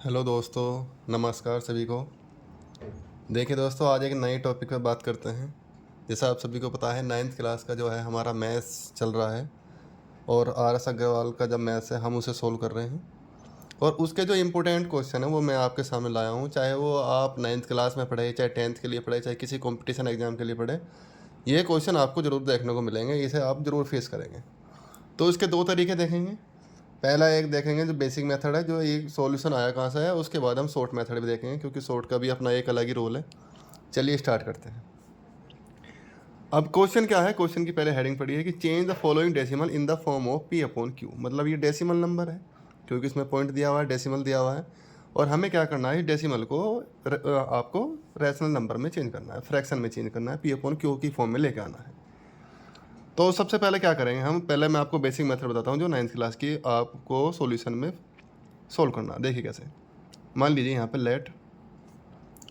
Hello दोस्तों, नमस्कार सभी को। देखिए दोस्तों, आज एक नए टॉपिक पर बात करते हैं। जैसा आप सभी को पता है, नाइन्थ क्लास का जो है हमारा मैथ्स चल रहा है और आर एस अग्रवाल का जब मैथ्स है हम उसे सोल्व कर रहे हैं। और उसके जो इम्पोर्टेंट क्वेश्चन है वो मैं आपके सामने लाया हूँ, चाहे वो आप नाइन्थ क्लास में पढ़े, चाहे टेंथ के लिए पढ़े, चाहे किसी कॉम्पिटिशन एग्जाम के लिए पढ़े। ये क्वेश्चन आपको ज़रूर देखने को मिलेंगे, इसे आप ज़रूर फेस करेंगे। तो इसके दो तरीके देखेंगे। पहला एक देखेंगे जो बेसिक मेथड है, जो ये सॉल्यूशन आया कहाँ से है। उसके बाद हम शॉर्ट मेथड भी देखेंगे, क्योंकि शॉर्ट का भी अपना एक अलग ही रोल है। चलिए स्टार्ट करते हैं। अब क्वेश्चन क्या है, क्वेश्चन की पहले हेडिंग पड़ी है कि change the following decimal in the form of P upon Q. मतलब ये डेसिमल नंबर है, क्योंकि इसमें पॉइंट दिया हुआ है, डेसिमल दिया हुआ है। और हमें क्या करना है, डेसिमल को आपको रैशनल नंबर में चेंज करना है, फ्रैक्शन में चेंज करना है, पी अपॉन क्यू की फॉर्म में लेके आना है। तो सबसे पहले क्या करेंगे हम, पहले मैं आपको बेसिक मेथड बताता हूँ जो नाइन्थ क्लास की आपको सॉल्यूशन में सोल्व करना। देखिए कैसे। मान लीजिए यहाँ पे लेट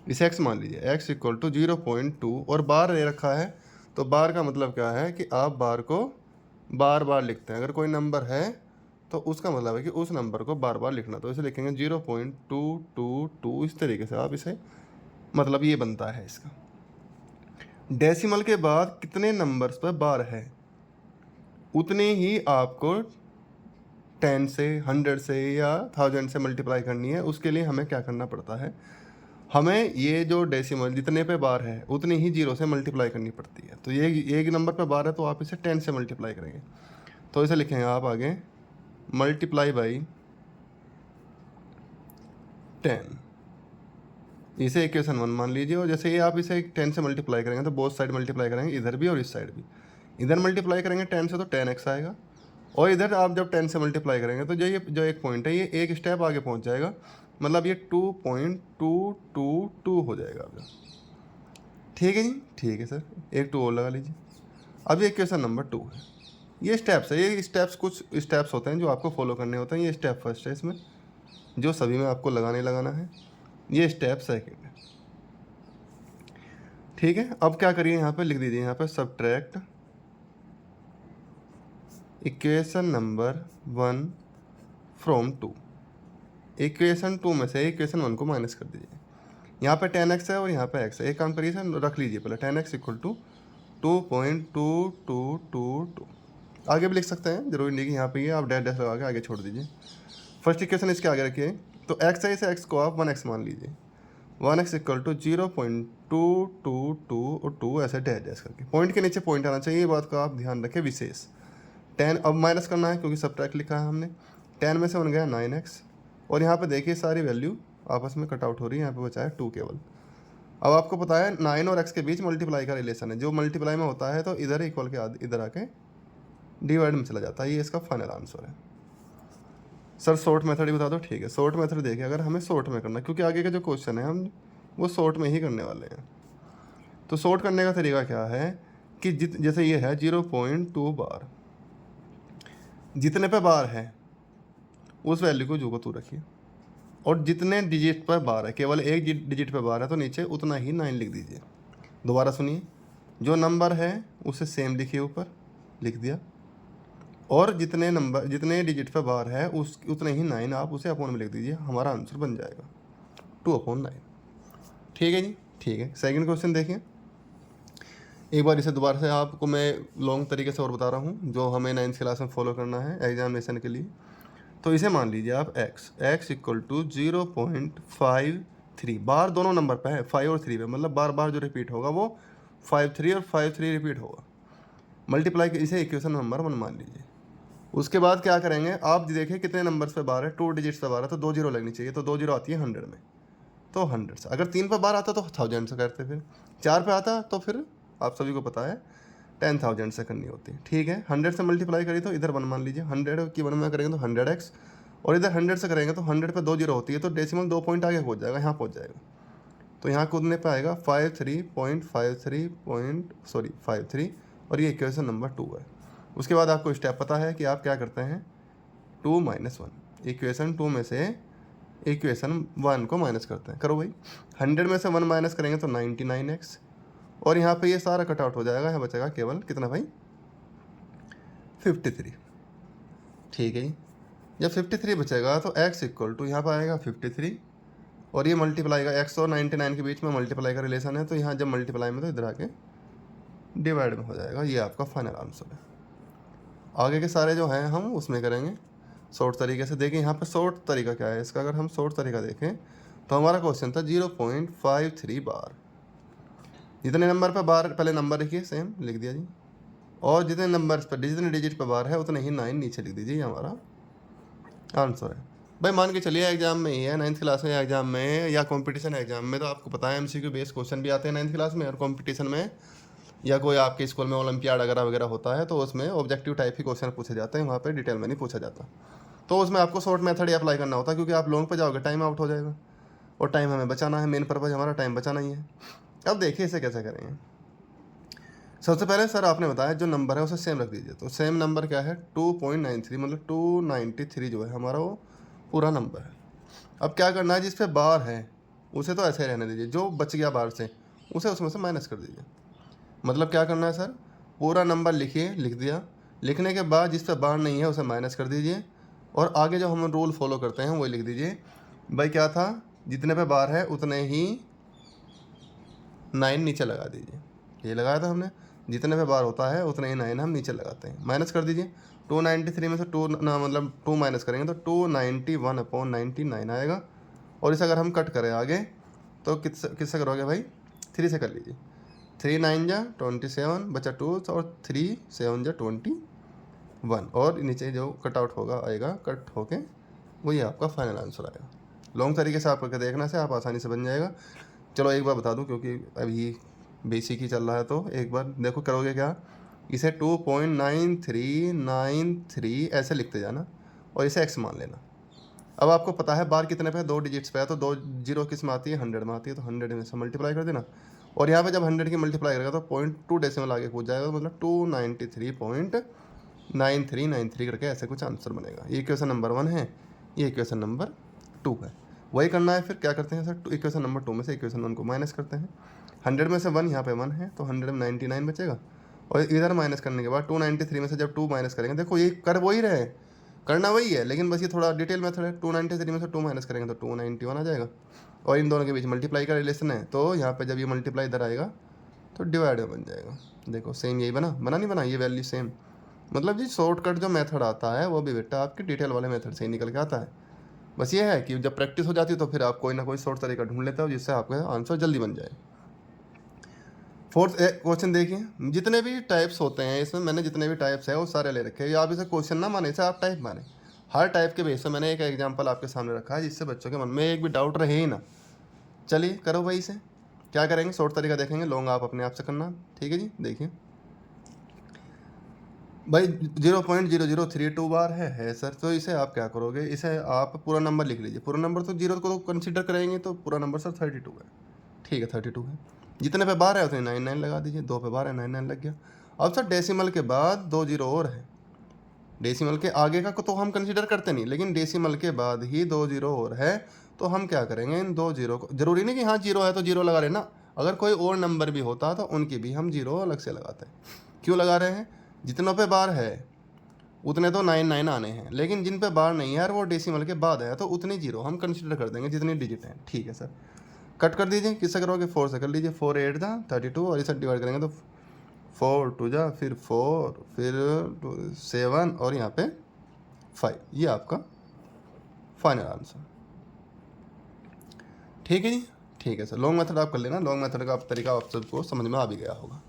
इसे x मान लीजिए, x इक्वल टू 0.2 और बार दे रखा है। तो बार का मतलब क्या है कि आप बार को बार बार लिखते हैं। अगर कोई नंबर है तो उसका मतलब है कि उस नंबर को बार बार लिखना। तो इसे लिखेंगे 0.222, इस तरीके से आप इसे, मतलब ये बनता है इसका। डेसिमल के बाद कितने नंबर्स पर बार है उतने ही आपको 10 से, 100 से या 1000 से मल्टीप्लाई करनी है। उसके लिए हमें क्या करना पड़ता है, हमें ये जो डेसिमल जितने पे बार है उतनी ही जीरो से मल्टीप्लाई करनी पड़ती है। तो ये एक नंबर पे बार है तो आप इसे 10 से मल्टीप्लाई करेंगे। तो इसे लिखेंगे आप आगे मल्टीप्लाई बाई 10। इसे इक्वेशन 1 मान लीजिए। और जैसे ये आप इसे 10 से मल्टीप्लाई करेंगे तो बोथ साइड मल्टीप्लाई करेंगे, इधर भी और इस साइड भी। इधर मल्टीप्लाई करेंगे 10 से तो 10x आएगा, और इधर आप जब 10 से मल्टीप्लाई करेंगे तो जो एक पॉइंट है ये एक स्टेप आगे पहुंच जाएगा। मतलब ये 2.222 हो जाएगा अब। ठीक है जी, ठीक है सर, एक 2 और लगा लीजिए। अब ये क्वेश्चन नंबर 2 है। ये स्टेप्स है, ये स्टेप्स कुछ स्टेप्स होते हैं जो आपको फॉलो करने होते हैं। ये स्टेप फर्स्ट है इसमें, जो सभी में आपको लगाना है। ये स्टेप सेकंड है। ठीक है, अब क्या करिए, यहाँ पे लिख दीजिए, यहाँ पे subtract equation number 1 from 2। Equation 2 में से इक्वेशन 1 को माइनस कर दीजिए। यहाँ पे 10x है और यहाँ पे x है। एक काम करिए सर, रख लीजिए पहले 10x इक्वल टू 2.2222। आगे भी लिख सकते हैं, जरूरी नहीं कि यहाँ पे ये आप डैश डैश लगा के आगे छोड़ दीजिए। फर्स्ट इक्वेशन इसके आगे रखिए। तो x है, इसे x को आप 1x मान लीजिए। 1x इक्वल टू 0.222 और 2 ऐसे डैश डैश करके। पॉइंट के नीचे पॉइंट आना चाहिए, ये बात का आप ध्यान रखें विशेष। 10 अब माइनस करना है क्योंकि सब्ट्रैक्ट लिखा है हमने। 10 में से बन गया 9x। और यहाँ पे देखिए सारी वैल्यू आपस में कट आउट हो रही है, यहाँ पे बचा है 2 केवल। अब आपको पता है 9 और x के बीच मल्टीप्लाई का रिलेशन है। जो मल्टीप्लाई में होता है तो इधर इक्वल के इधर आके डिवाइड में चला जाता है। ये इसका फाइनल आंसर है। सर शॉर्ट मेथड ही बता दो। ठीक है, शॉर्ट मेथड देखिए, अगर हमें शॉर्ट में करना, क्योंकि आगे का जो क्वेश्चन है हम वो शॉर्ट में ही करने वाले हैं। तो शॉर्ट करने का तरीका क्या है कि जैसे ये है 0.2 बार, जितने पे बार है उस वैल्यू को जो को तू रखिए। और जितने डिजिट पर बार है, केवल एक डिजिट पर बार है तो नीचे उतना ही 9 लिख दीजिए। दोबारा सुनिए, जो नंबर है उसे सेम लिखिए, ऊपर लिख दिया। और जितने डिजिट पे बार है उस उतने ही 9 आप उसे अपॉन में लिख दीजिए। हमारा आंसर बन जाएगा 2/9। ठीक है जी, ठीक है। सेकंड क्वेश्चन देखिए, एक बार इसे दोबारा से आपको मैं लॉन्ग तरीके से और बता रहा हूँ, जो हमें 9th क्लास में फॉलो करना है एग्जामिनेशन के लिए। तो इसे मान लीजिए आप x इक्वल टू 0.53। बार दोनों नंबर पे है, 5 और 3 पे, मतलब बार बार जो रिपीट होगा वो 5 3 और 5 3 रिपीट होगा। मल्टीप्लाई इसे इक्वेशन नंबर 1 मान लीजिए। उसके बाद क्या करेंगे, आप देखिए कितने नंबर्स पे बार है, 2 डिजिट्स पे बार है तो 2 जीरो लगनी चाहिए। तो 2 जीरो आती है 100 में, तो 100 से। अगर 3 पे बार आता तो 1000 से करते, फिर 4 पे आता तो फिर आप सभी को पता है 10,000 से करनी होती है। ठीक है, 100 से मल्टीप्लाई करी तो इधर 1 मान लीजिए। 100 की 1 में करेंगे तो 100x, और इधर 100 से करेंगे तो 100 पे 2 जीरो होती है तो डेसिमल 2 पॉइंट आगे पहुंच जाएगा, यहाँ पहुंच जाएगा। तो यहाँ कूदने पे आएगा 53.53 और ये इक्वेशन नंबर 2 है। उसके बाद आपको स्टेप पता है कि आप क्या करते हैं, 2 - 1। इक्वेशन 2 में से इक्वेशन 1 को माइनस करते हैं। करो भाई, 100 में से 1 माइनस करेंगे तो 99x, और यहाँ पे ये सारा कट आउट हो जाएगा। यहाँ बचेगा केवल कितना भाई, 53। ठीक है जी, जब 53 बचेगा तो x इक्वल टू यहाँ पर आएगा 53 और ये मल्टीप्लाई का x और 99 के बीच में मल्टीप्लाई का रिलेशन है, तो यहाँ जब मल्टीप्लाई में तो इधर आके डिवाइड में हो जाएगा। ये आपका फाइनल आंसर है। आगे के सारे जो हैं हम उसमें करेंगे शॉर्ट तरीके से। देखिए यहाँ पर शॉर्ट तरीका क्या है इसका, अगर हम शॉर्ट तरीका देखें तो हमारा क्वेश्चन था 0.53 बार। जितने नंबर पर बार, पहले नंबर लिखिए, सेम लिख दिया जी, और जितने नंबर पर, जितने डिजिट पर बार है उतने ही 9 नीचे लिख दीजिए, हमारा आंसर है। भाई मान के चलिए एग्जाम में ही है, 9th क्लास में एग्जाम में या कंपटीशन एग्जाम में, तो आपको पता है MCQ बेस्ड क्वेश्चन भी आते हैं 9th क्लास में, और कंपटीशन में या कोई आपके स्कूल में ओलंपियाड वगैरह वगैरह होता है तो उसमें ऑब्जेक्टिव टाइप के क्वेश्चन पूछे जाते हैं, वहाँ पे डिटेल में नहीं पूछा जाता। तो उसमें आपको शॉर्ट मेथड ही अप्लाई करना होता है, क्योंकि आप लॉन्ग पे जाओगे टाइम आउट हो जाएगा, और टाइम हमें बचाना है, मेन पर्पज़ हमारा टाइम बचाना ही है। अब देखिए इसे कैसे करेंगे। सबसे पहले सर आपने बताया जो नंबर है उसे सेम रख दीजिए, तो सेम नंबर क्या है 2.93, मतलब 293 जो है हमारा वो पूरा नंबर है। अब क्या करना है, जिस पे बार है उसे तो ऐसे रहने दीजिए, जो बच गया बार से उसे उसमें से माइनस कर दीजिए। मतलब क्या करना है सर, पूरा नंबर लिखिए, लिख दिया, लिखने के बाद जिस पे बार नहीं है उसे माइनस कर दीजिए, और आगे जो हम रूल फॉलो करते हैं वही लिख दीजिए। भाई क्या था, जितने पे बार है उतने ही 9 नीचे लगा दीजिए, ये लगाया था हमने, जितने पे बार होता है उतने ही 9 हम नीचे लगाते हैं, माइनस कर दीजिए। 293 में से 2 ना, मतलब 2 माइनस करेंगे तो 291/99 आएगा, और इसे अगर हम कट करें आगे तो किससे करोगे भाई, 3 से कर लीजिए। 3 9 जा 27 बचा 2, और 3 7 जा 21, और नीचे जो कट आउट होगा आएगा, कट होके वही आपका फाइनल आंसर आएगा। लॉन्ग तरीके से आप करके देखना से आप आसानी से बन जाएगा। चलो एक बार बता दूं, क्योंकि अभी बेसिक ही चल रहा है, तो एक बार देखो करोगे क्या, इसे 2.9393 ऐसे लिखते जाना और इसे x मान लेना। अब आपको पता है बार कितने पे है, 2 डिजिट्स पे है, तो 2 जीरो किस में आती है, 100 में आती है, तो 100 में से मल्टीप्लाई कर देना, और यहाँ पे जब 100 की मल्टीप्लाई करेगा तो 0.2 डेसिमल आगे कूद जाएगा, तो मतलब 293.9393 करके ऐसे कुछ आंसर बनेगा। ये इक्वेशन नंबर 1 है, ये इक्वेशन नंबर 2 है। वही करना है, फिर क्या करते हैं सर, इक्वेशन नंबर 2 में से इक्वेशन 1 को माइनस करते हैं। 100 में से 1 यहाँ पे 1 है, तो 100 में 99 बचेगा, और इधर माइनस करने के बाद 293 में से जब 2 माइनस करेंगे, देखो ये कर वही रहे, करना वही है, लेकिन बस ये थोड़ा डिटेल मेथड है। 293 में से 2 माइनस करेंगे तो 291 आ जाएगा, और इन दोनों के बीच मल्टीप्लाई का रिलेशन है, तो यहाँ पे जब ये मल्टीप्लाई इधर आएगा तो डिवाइड में बन जाएगा। देखो सेम यही बना नहीं बना, ये वैल्यू सेम। मतलब जी शॉर्टकट जो मेथड आता है वो भी बेटा आपके डिटेल वाले मेथड से ही निकल के आता है। बस ये है कि जब प्रैक्टिस हो जाती है तो फिर आप कोई ना कोई शॉर्ट तरीका ढूंढ लेते हो जिससे आपका आंसर जल्दी बन जाए। फोर्थ क्वेश्चन देखिए, जितने भी टाइप्स होते हैं इसमें मैंने जितने भी टाइप्स है वो सारे ले रखे हैं। आप इसे क्वेश्चन ना माने, इसे आप टाइप माने। हर टाइप के बेस पे मैंने एक एग्जांपल आपके सामने रखा है जिससे बच्चों के मन में एक भी डाउट रहे ही ना। चलिए करो भाई, इसे क्या करेंगे, शॉर्ट तरीका देखेंगे, लॉन्ग आप अपने आप से करना, ठीक है जी। देखिए भाई 0.0032 बार है सर, तो इसे आप क्या करोगे, इसे आप पूरा नंबर लिख लीजिए। पूरा नंबर तो जीरो को तो कंसिडर करेंगे, तो पूरा नंबर सर 32 है, ठीक है 32 है। जितने पे बार है उतने 99 लगा दीजिए, 2 पे बार है 99 लग गया। अब सर डेसिमल के बाद 2 जीरो और है, डेसिमल के आगे का तो हम कंसिडर करते नहीं, लेकिन डेसिमल के बाद ही 2 जीरो और है, तो हम क्या करेंगे, इन 2 जीरो को, जरूरी नहीं कि हाँ जीरो है तो जीरो लगा लेना, अगर कोई और नंबर भी होता तो उनकी भी हम जीरो अलग से लगाते हैं। क्यों लगा रहे हैं, जितनों पे बार है उतने तो 99 आने हैं, लेकिन जिन पे बार नहीं है यार वो डेसिमल के बाद है, तो उतनी जीरो हम कंसिडर कर देंगे जितनी डिजिट हैं, ठीक है सर। कट कर दीजिए, किससे करोगे, 4 से कर लीजिए। 4 8 जा 32, और इसे डिवाइड करेंगे तो 4 2 जा, फिर 4, फिर 7, और यहाँ पे 5, ये आपका फाइनल आंसर, ठीक है जी। ठीक है सर, लॉन्ग मेथड आप कर लेना, लॉन्ग मेथड का तरीका आप सबको समझ में आ भी गया होगा।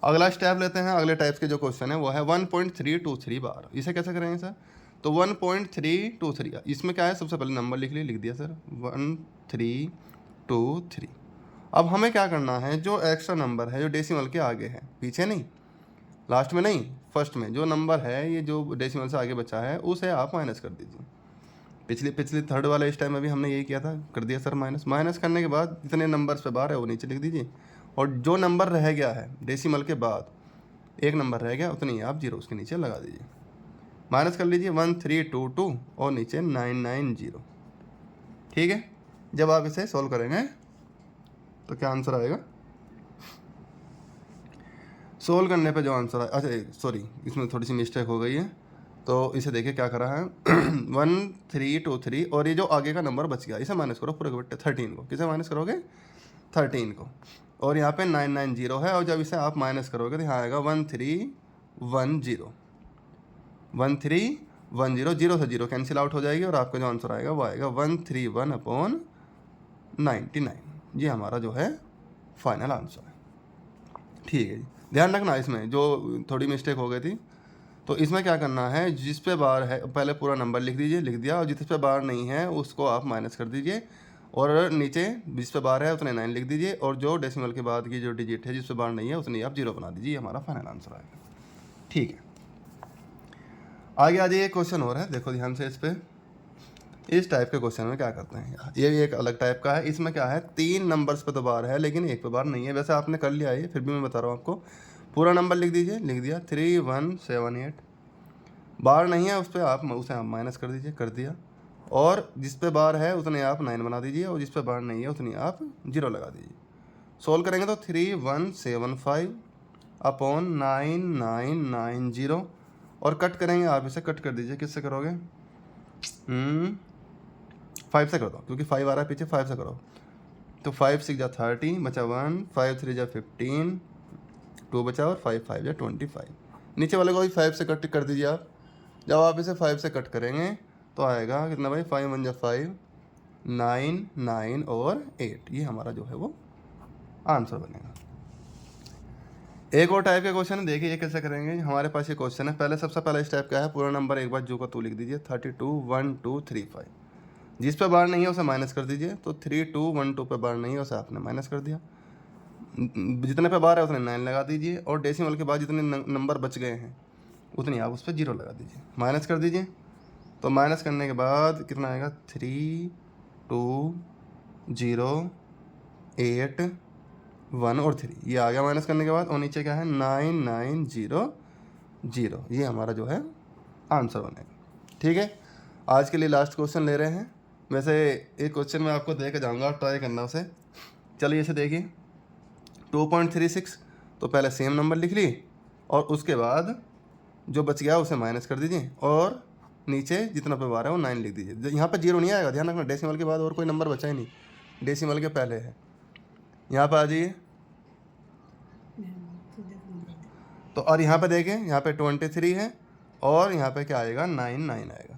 अगला स्टेप लेते हैं, अगले टाइप्स के जो क्वेश्चन है वो है 1.323 बार। इसे कैसे करेंगे सर, तो 1.323, इसमें क्या है, सबसे पहले नंबर लिख दिया सर 1323। अब हमें क्या करना है, जो एक्स्ट्रा नंबर है जो डेसिमल के आगे है, पीछे नहीं, लास्ट में नहीं, फर्स्ट में जो नंबर है ये जो डेसिमल से आगे बचा है उसे आप माइनस कर दीजिए। पिछले थर्ड वाले इस टाइम में भी हमने यही किया था, कर दिया सर माइनस करने के बाद जितने नंबर्स पे बार है वो नीचे लिख दीजिए, और जो नंबर रह गया है डेसिमल के बाद, एक नंबर रह गया, उतनी आप जीरो उसके नीचे लगा दीजिए। माइनस कर लीजिए 1322 और नीचे 990, ठीक है। जब आप इसे सॉल्व करेंगे तो क्या आंसर आएगा, सोल्व करने पे जो आंसर है, अच्छा सॉरी इसमें थोड़ी सी मिस्टेक हो गई है, तो इसे देखिए क्या करा है 1323 और ये जो आगे का नंबर बच गया इसे माइनस करो पूरे के बट्टे 13 को। किसे माइनस करोगे? 13 को। और यहाँ पे 990 है और जब इसे आप माइनस करोगे तो यहाँ आएगा 1310 1310 जीरो से जीरो कैंसिल आउट हो जाएगी और आपका जो आंसर आएगा वो आएगा 131/99। ये हमारा जो है फाइनल आंसर है। ठीक है जी, ध्यान रखना इसमें जो थोड़ी मिस्टेक हो गई थी। तो इसमें क्या करना है, जिस पे बार है पहले पूरा नंबर लिख दीजिए, लिख दिया, और जिस पे बार नहीं है उसको आप माइनस कर दीजिए और नीचे जिस पे बार है उतने 9 लिख दीजिए और जो डेसिमल के बाद की जो डिजिट है जिस पे बार नहीं है उतनी आप 0 बना दीजिए। हमारा फाइनल आंसर आएगा। ठीक है, आगे आ जाइए। क्वेश्चन और है, देखो ध्यान से इस पे। इस टाइप के क्वेश्चन में क्या करते हैं, ये भी एक अलग टाइप का है। इसमें क्या है, 3 नंबर्स पे तो बार है लेकिन एक पे बार नहीं है। वैसे आपने कर लिया है, फिर भी मैं बता रहा हूँ आपको। पूरा नंबर लिख दीजिए, लिख दिया 3178। बार नहीं है उस पर आप माइनस कर दीजिए, कर दिया। और जिस पे बार है उतने आप 9 बना दीजिए और जिस पे बार नहीं है उतनी आप 0 लगा दीजिए। सोल्व करेंगे तो 3175/9990 और कट करेंगे। आप इसे कट कर दीजिए, किससे करोगे? 5 से कर दो क्योंकि 5 आ रहा है पीछे, 5 से करो। तो 5 6 जा 30 बचा 1, 5 3 जा 15, 2 बचा और 5 5 जा 25। नीचे वाले को भी 5 से कट कर दीजिए आप। जब आप इसे 5 से कट करेंगे तो आएगा कितना भाई, 5 1 जा 5, 9 9 और 8। ये हमारा जो है वो आंसर बनेगा। एक और टाइप के क्वेश्चन है, देखिए ये कैसे करेंगे। हमारे पास ये क्वेश्चन है, पहले सबसे पहला स्टेप क्या है, पूरा नंबर एक बार जो का 2 लिख दीजिए, 32 1 2 3 5। जिस पे बार नहीं है उसे माइनस कर दीजिए। तो 3 2 1 2 पे बार नहीं है उसे आपने माइनस कर दिया। जितने पे बार है उतने 9 लगा दीजिए और डेसिमल के बाद जितने नंबर बच गए हैं उतनी आप उस पर 0 लगा दीजिए, माइनस कर दीजिए। तो माइनस करने के बाद कितना आएगा, 3 2 0 8 1 और 3, ये आ गया माइनस करने के बाद। और नीचे क्या है, 9 9 0 0। ये हमारा जो है आंसर बनेगा। ठीक है, आज के लिए लास्ट क्वेश्चन ले रहे हैं। वैसे एक क्वेश्चन मैं आपको दे के जाऊँगा, ट्राई करना उसे। चलिए इसे देखिए, 2.36। तो पहले सेम नंबर लिख ली और उसके बाद जो बच गया उसे माइनस कर दीजिए और नीचे जितना पे बार है वो 9 लिख दीजिए। यहाँ पे 0 नहीं आएगा, ध्यान रखना। डेसिमल के बाद और कोई नंबर बचा ही नहीं, डेसिमल के पहले है। यहाँ पे आ जाइए तो, और यहाँ पे देखें, यहाँ पे 23 है और यहाँ पे क्या आएगा, 9 9 आएगा।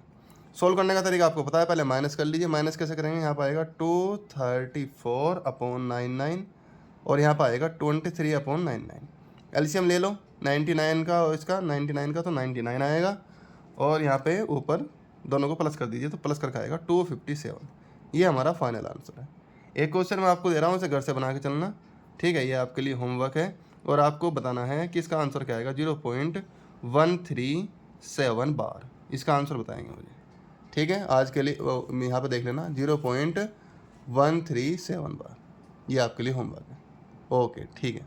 सोल्व करने का तरीका आपको पता है, पहले माइनस कर लीजिए। माइनस कैसे करेंगे, यहाँ पे आएगा 234/99 और यहाँ पे आएगा 23/99। एलसीएम ले लो 99 का और इसका, 99 का तो 99 आएगा और यहाँ पे ऊपर दोनों को प्लस कर दीजिए तो प्लस करके आएगा 257। ये हमारा फाइनल आंसर है। एक क्वेश्चन मैं आपको दे रहा हूँ, इसे घर से बना के चलना। ठीक है, ये आपके लिए होमवर्क है और आपको बताना है कि इसका आंसर क्या आएगा। 0.137 बार इसका आंसर बताएंगे मुझे। ठीक है, आज के लिए यहाँ पे देख लेना 0.137 बार, ये आपके लिए होमवर्क है। ओके, ठीक है।